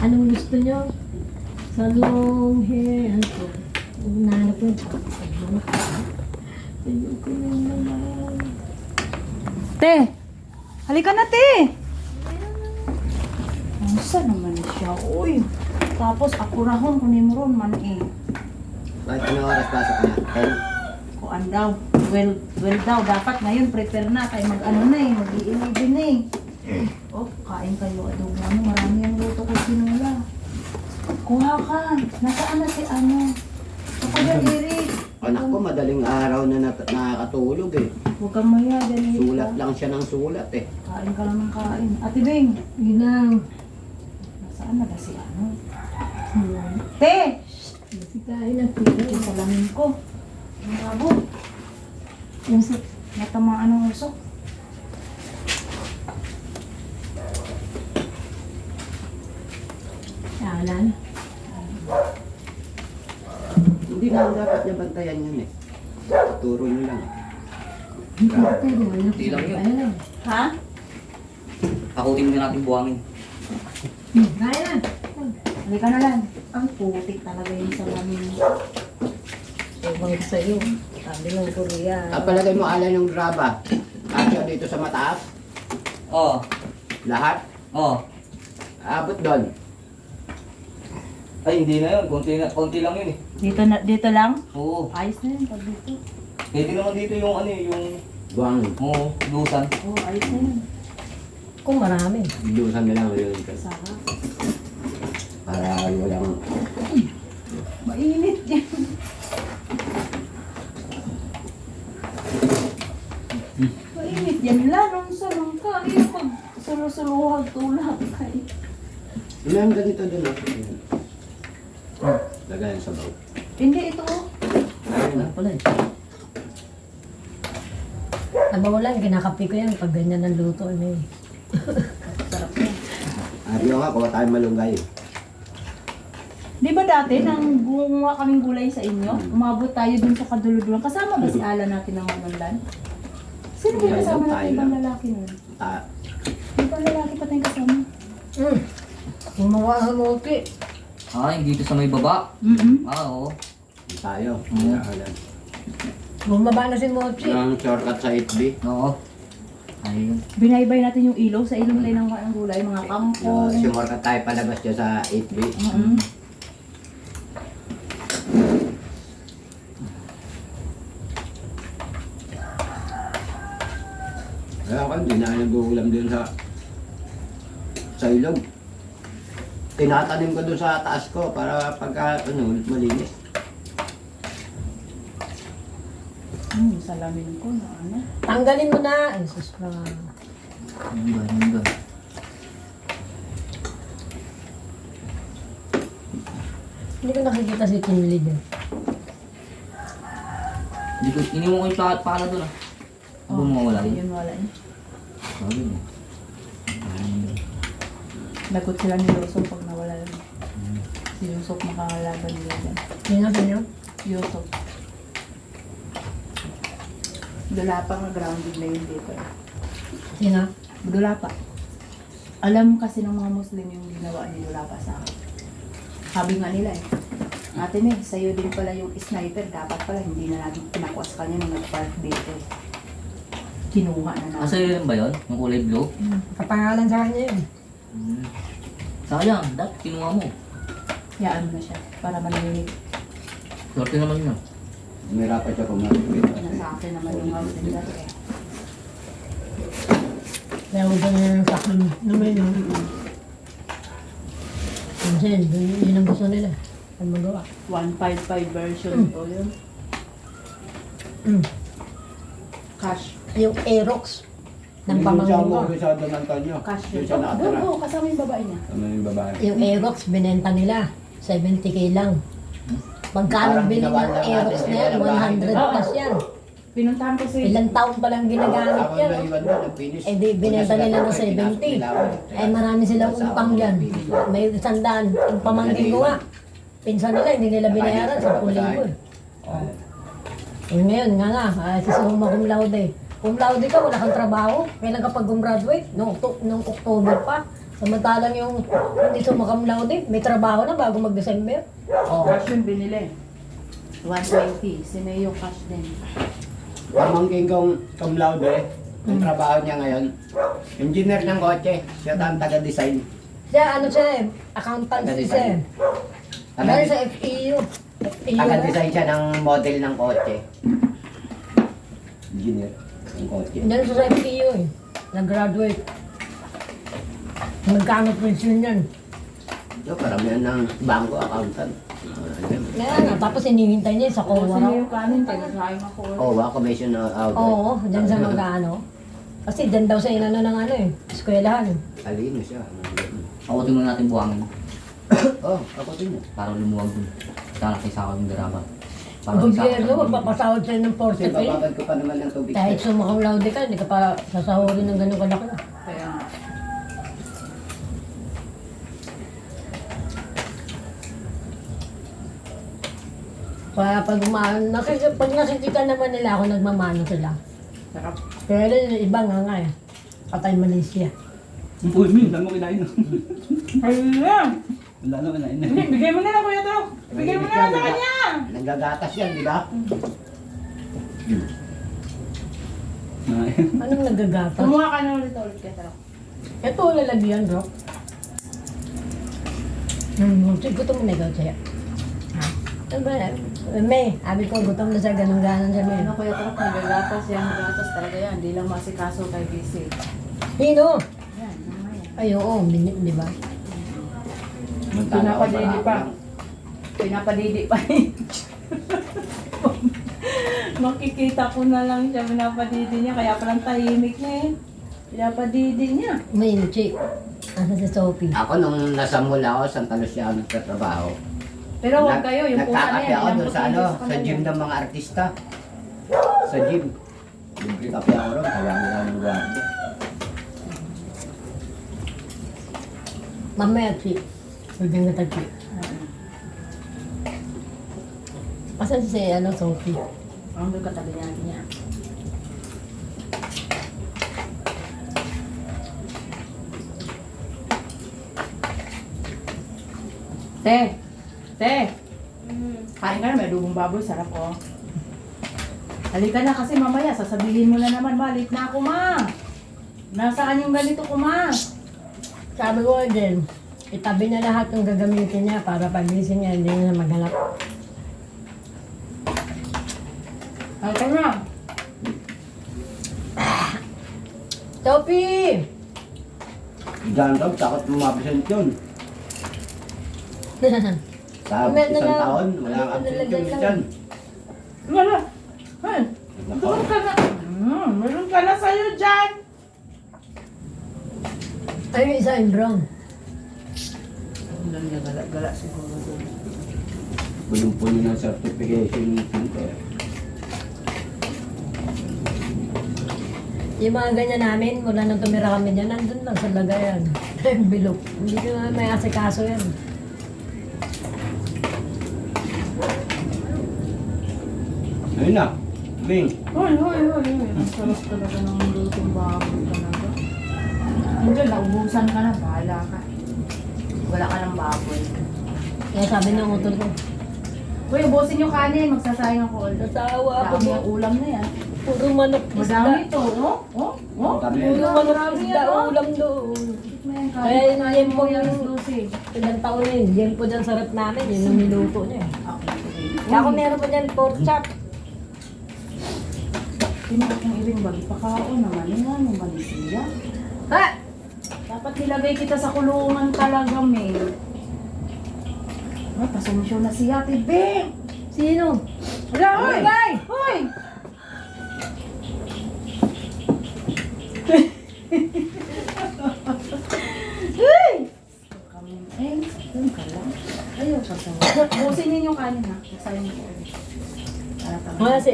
Anong gusto nyo? Sa long hair. Ano po? Unahanap ko yung paghanap ko. Ayoko na naman. Te! Halika na, te! Masa naman siya, uy. Tapos akurahon kunin mo ron man eh. Bakit ano oras pasok niya? 10? Kuan daw. Well daw. Dapat ngayon prepare na. Kaya mag-ano na eh. Mag-iinig din eh. Oh, kain kayo. Adobo ano. Marami ang luto ko sinula. Kuha ka. Nasaan na si ano? Ako yan, Eric. Anak ko, madaling araw na nakakatulog eh. Huwag kang maya. Ganun. Sulat lang siya ng sulat eh. Kain ka lang ng kain. Ate Bing. Yun lang. Nasaan na ba si ano? Te! Kasi kain na pila. Yung salamin ko. Ang labo. Yung sa... Natamaan ng usok. Alan. Hindi na dapat niya bantayan yun eh. Turo niyo lang. Hindi lang yun. Ayan. Ha? Takutin din natin buhangin. Kaya na. Halika na lang. Ang putik talaga yung salamin. Ibang sa'yo. Sabi ng Korea. Palagay mo Alan yung graba. Kasya dito sa mataas. Oo. Lahat. Oo. Abot doon. Ay, hindi na yun. Konti lang yun eh. Dito lang? Oo. Ayos na yun. Pag dito. Pwede naman dito yung ano eh, yung... Buwang. Oo, lusan. Oo, ayos na yun. Kung marami. Bilusan na lang yun. Sarap. Para walang... Mainit yan. Mainit yan. Lanong salong ka. Ayaw pag sulusuluhag tulak kayo. Ilang ganito doon ako. Lagayan sa baw. Hindi ito. Ayun na. Pala eh. Nabawalan, kinakapi ko yan pag ganyan ang luto. Ano eh. Sarap yan. Sabi ko nga, kuha tayo malunggay. Di ba dati nang gumawa kaming gulay sa inyo, umabot tayo dun sa kadululuan. Kasama ba si Ala natin ng Mandan? Sino ba yung kasama natin ibang lalaki nun? Ibang lalaki pa tayong kasama. Gumawa sa moki. Ah, yung dito sa may baba. Ah, oo. Tayo. Alan. Bumaba na si Mochi. Ang shortcut sa 8B. Oo. Ayun. Binaybay natin yung ilaw sa ilong nila ng gulay, mga kangkong. Shortcut tayo palabas dyan sa 8B. Kaya ako, hindi na nag-uulam din sa ilog. Tinatanim ko doon sa taas ko para pagka malinis. Salamin ko na ano. Tanggalin mo na. Ay, sus pa. Yung ba? Hindi ko nakikita si Team Leader. Hindi ko, iniwan ko yung pala doon ah. Ano mawala Hindi yun? yun wala yun. Sabi mo. Lagot sila ni Yusuf pag nawala yun. Si Yusuf makakalaban nila dyan. Sino? Yusuf. Dula pa nga grounded na yun dito. Sino? Dula pa. Alam kasi ng mga Muslim yung ginawa ni Dula pa sa akin. Sabi nga nila eh. Ate May, sa'yo din pala yung sniper. Dapat pala hindi na natin pinakuha sa kanya nung nag-park dito. Kinuha na natin. Asa yun ba yun? Yung kulay blue? Kapangalan sa kanya yun. Sayang, dapat kinuha mo. Yaan na siya para manilinig. Swerte naman yun ah. Umirapan siya kumapit. Nasa akin naman yung house nila. Kaya huwag ka na ng sakon. Naman yun. Kasi yun ang gusto nila. Ang magawa. 155 version ko yun. Cash. Yung Aerox ng Yung pamangkin siya ko. mo sa Don Antonio. Cash Yung yun. siya nakatira. Oo, kasama yung babae niya. Ano yung babae? Yung Aerox, binenta nila. 70k lang. Magkano Parang bili ginawa ng lang Aerox natin na yan? ng bahay. 100 plus yan. Pinuntahan ko si... Ilang taon pa lang ginagamit Ako yan. na iwan doon, nag-finish. Eh di, binenta nila ng 70. Eh marami silang utang dyan. May 100. Yung pamangkin ko nga. Pinsan nila, hindi nila binayaran. 10,000 eh. Eh ngayon nga, si Suma cum laude. Cum laude ka, wala kang trabaho. Kailan ka pag gumraduate? Nung October pa. Samantalang yung hindi sumakamlaw din, may trabaho na bago mag-December. Oh, cash yung binili. 120. Si Mayo cash din. Pamangking kong cum laude, ang trabaho niya ngayon, engineer ng kotse, siya ang taga-design. Siya, ano siya eh, accountancy siya eh. Dahil sa FEU. FEU na. Taga-design siya ng model ng kotse. Engineer ng kotse. Dahil siya sa FEU eh. Nag-graduate. Magkano pension yan? So, karamihan ng bangko, accountant. Kaya nga, tapos hinihintay niya sa Oh, COA si raw. Mayo kanin, pinasayang ako. Commission out. Oo, dyan sa mag-ano. Kasi dyan daw sa inano ng ano eh, eskwelahan. Alino siya. Akutin muna natin buhangin. Oh, ako din. Para lumuwag dun. Saka nakisaka yung garaba. Ang gobyerno, magpapasahod sa'yo ng 40 Kasi pay. bababad ko pa naman ng tubig. Kahit sumakang laude ka, hindi ka pa sasahurin ng ganun kalaki. Kaya nga. Kaya pag pag nakikita naman nila ako, nagmamano sila. Sarap. Pero yung iba nga eh, patay Malaysia. Uy, Min, saan mo kinain? Ayun! Wala na kinain. Hindi, bigay mo na lang Kuya Tok. Bigay mo na lang sa kanya. Nanggagatas yan, di ba? Anong nagagatas? Kumuha ka na ulit kaya sarap. Ito, lalagyan, bro. Gutom na ikaw siya. Ano ba? May, sabi ko, gutom na siya, ganun-ganon siya. May. Ano Kuya Tok, nagagatas yan, nagatas talaga yan. Hindi lang masikaso kay BC. Sino? Yan, mamaya. Ay, oo, di ba? Pinapadidi pa. Pinapadidi pa. Makikita ko na lang siya, pinapadidi niya. Kaya palang tahimik na eh. Pinapadidi niya. May chick. Asa si Sophie. Ako nung nasa mall ako, Santa Lucia ako nagtatrabaho. Pero huwag kayo, yung pusa na Nagkakape yan. ako ilang doon sa pusa ano, sa sa kanila. gym ng mga artista. Sa gym. Libre kape ako ron, kaya nila ng guwardia. Mamaya, chick. Bigyan kita, chick. Asan si ano, Sophie? Ang doon katabi niya. Te! Te! Kain ka na, may adobong baboy, sarap oh. Halika na kasi mamaya, sasabihin mo na naman, malit na ako ma. Nasaan yung ganito ko ma? Sabi ko din, itabi na lahat ng gagamitin niya para pagising niya, hindi na maghanap. Halika na. Sophie! Diyan daw, takot mapasent yun. Sa Meron na isang lang. taon, wala kang absent Nalagyan yun lang. dyan. Wala. Ay, Nako. doon ka na. Meron ka na sa'yo dyan. Ay, yung isa yung brown. Doon niya gala siguro doon. Bulong-pulo ng certification ng center. Yung mga ganyan namin, mula nang tumira kami dyan, nandun lang sa lagayan. Bilog. Hindi ko na may asikaso yan. Ayun na, Ming. Hoy. Ang sarap talaga ng lutong baboy talaga. Diyan, naubusan ka na. Bahala ka. Wala ka ng baboy. Kaya sabi ng utol ko, Uy, ubusin yung kanin. Magsasayang ako ulit. nasawa ako Dami mo. ang ulam na yan. Puro manok Madami isda. ito. Oh. Dami Puro yan. manok Marami isda yan, oh. ulam doon. Kaya Kaya yun yan po yung yung- lusi. Ilang taon yun, yan po dyan sarap namin, yun ang niluto niya. Okay. Kaya ako meron po dyan pork chop. Sino akong ibig magpakaon naman yan, yung Malaysia. Ha? Dapat nilagay kita sa kulungan talaga, May. Ay, pasunsyo na si Ate Bing! Sino? Wala, Hoy! hoy! Hoy! Hoy! Kami, doon ka lang. Ayaw ka sa busin niyo yung kanin ha. Masayin ko ulit. Para kami. Wala si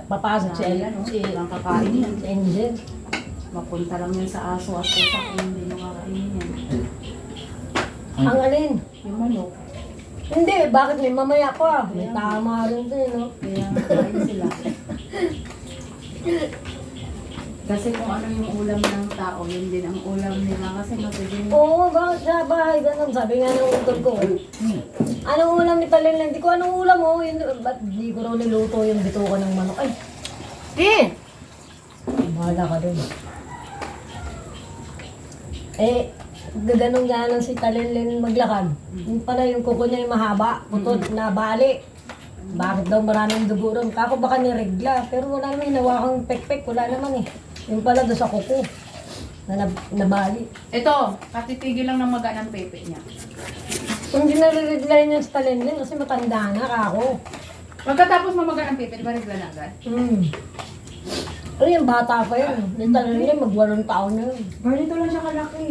papasok si Yan, oh. si Walang kakain yan. si Angel. Mapunta lang yan sa aso at pusa kung hindi nyo kakainin yan. Ang alin? Yung manok, Hindi, bakit may mamaya pa? May tama rin din, no? kaya kain sila. Kasi kung ano yung ulam ng tao, yun din ang ulam nila. Kasi matibing. Oo, bakit sa bahay ganun? Sabi nga ng utol ko. Anong ulam ni Talin? Hindi ko anong ulam mo. Ba't di ko raw niluto yung bituka ng manok? Ay! Bahala ka dun. Eh, gaganong ganon si Talinlin maglakad. Yung pala yung kuko niya yung mahaba, putot, nabali. Bakit daw maraming dugo ron? Kako baka niregla, pero wala naman hinawakang pekpek, wala naman eh. Yung pala doon sa kuko, na nabali. Ito, katitigil lang ng maga ng pepe niya. Hindi narireglayin niya si Talinlin kasi matanda na kako. Pagkatapos mamaga ng pepe, di ba regla na agad? Ano yung bata pa yun? Yung Talinlin, mag-8 taon na yun. Ganito lang siya kalaki.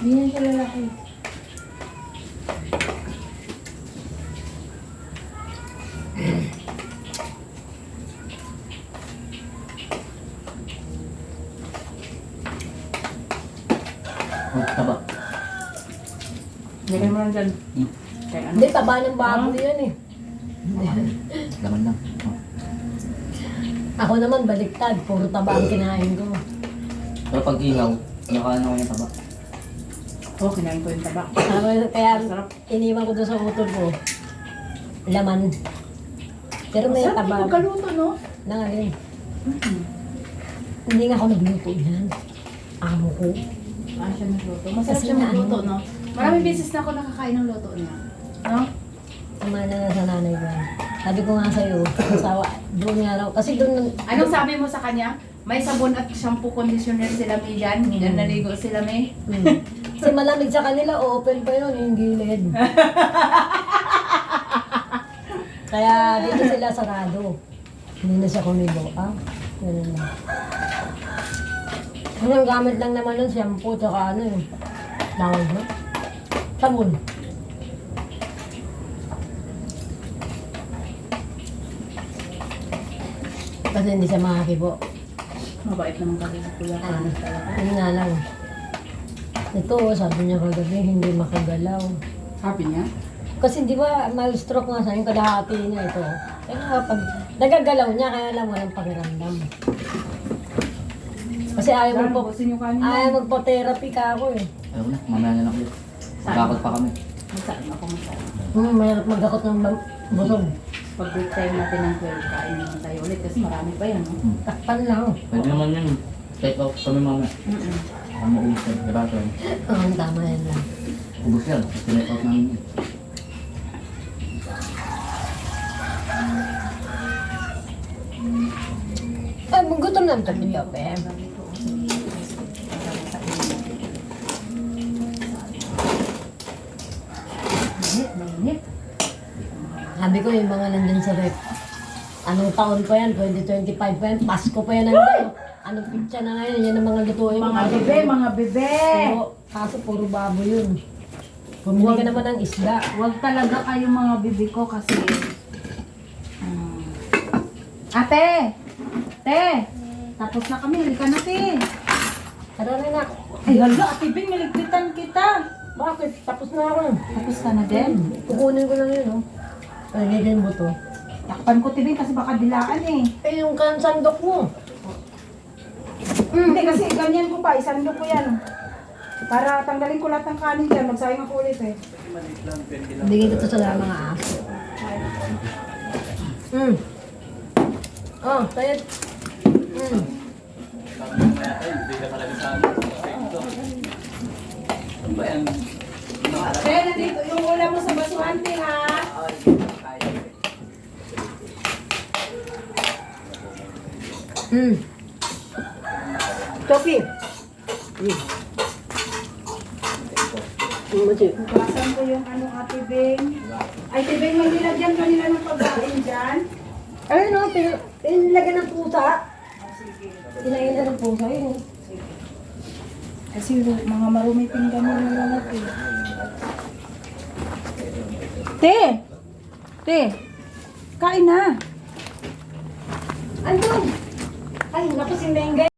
Hindi yan siya lalaki. Oh, taba. Lagay mo lang dyan. Kaya ano? Hindi, taba ng baboy yan eh. Laman lang. Oh. Ako naman baliktad, puro taba ang kinain ko. Pero pag ihaw, nakaano ko yung taba. Oh, kinain ko yung taba. Kaya Sarap. iniwan ko doon sa utol ko. Laman. Pero may Masarap taba. yung pagkaluto, no? Nangalin. Hindi nga ako nagluto yan. Amo ko. Ah, siya nagluto. Masarap Kasi siya na magluto, ano? no? Maraming beses na ako nakakain ng luto niya. No? Tama na sa nanay ko yan. Sabi ko nga sa'yo, asawa, doon nga raw. Kasi doon, Anong sabi mo sa kanya? May sabon at shampoo conditioner sila may dyan. Yan naligo sila may. Kasi malamig sa kanila, open pa yun, yung gilid. Kaya dito sila sarado. Hindi na siya kumibo. Ah, ganun na. Ang gamit lang naman nun, shampoo, tsaka ano yun. Tawag mo? Sabon. Kasi hindi siya makakibo. Mabait naman kasi sa kuya ko. Yun nga lang. Ito, sabi niya kagabi, hindi makagalaw. Sabi niya? Kasi di ba, mal-stroke nga sa yung kalahati niya ito. Kaya nga, pag nagagalaw niya, kaya lang walang pakiramdam. Kasi ayaw Busin yung kanin ayaw mo. magpo-therapy ka ako eh. Ayaw na, mamaya na lang ulit. Magkakot pa kami. Masaan ako masaan. Mahirap magakot ng busog. Pag break time natin ng 12, kain naman tayo ulit kasi marami pa yan. No? Takpan lang. Pwede naman yun. Take off kami mamaya. Baka maubos yan. Diba ito? Oo, tama yan lang. Ubus yan. Take off namin yun. Ay, magutom na ito niyo, Pem. Mainit. Sabi ko yung mga nandyan sa rep. Anong taon pa yan? 2025 pa yan? Pasko pa yan nandyan. Anong pizza na ngayon? Yan ang mga lutuin. Mga bebe, mga bebe. Kaso puro baboy yun. Pumili ka naman ng isda. Huwag talaga kayo mga bebe ko kasi... Ate! Te! Tapos na kami, halika na te! Tara na na. Ay hala, Ate Bing, niligpitan kita! Bakit? Tapos na ako. Tapos ka na din? Kukunin ko lang yun, oh. Nagiging mo to. Takpan ko Ate Bing kasi baka dilaan eh. Eh, yung sandok mo. Hindi kasi ganyan ko pa, isandok ko yan. Para tanggalin ko lahat ng kanin dyan, magsayang ako ulit eh. Bigay ko to sa mga aso. Oh, sayad. Kaya nandito yung ulam mo sa baswante ha. Choki. Mati. Hugasan ko yung ano Ate Bing. Ay Ate Bing, may nilagyan kanila ng pagkain dyan. Ayun, no, pinilagyan ng pusa. Pinilagyan ng pusa, yun. Kasi mga marumi pinggan nila lahat eh. Te! Te! Kain na! Andun! Ay, naku si Mengay.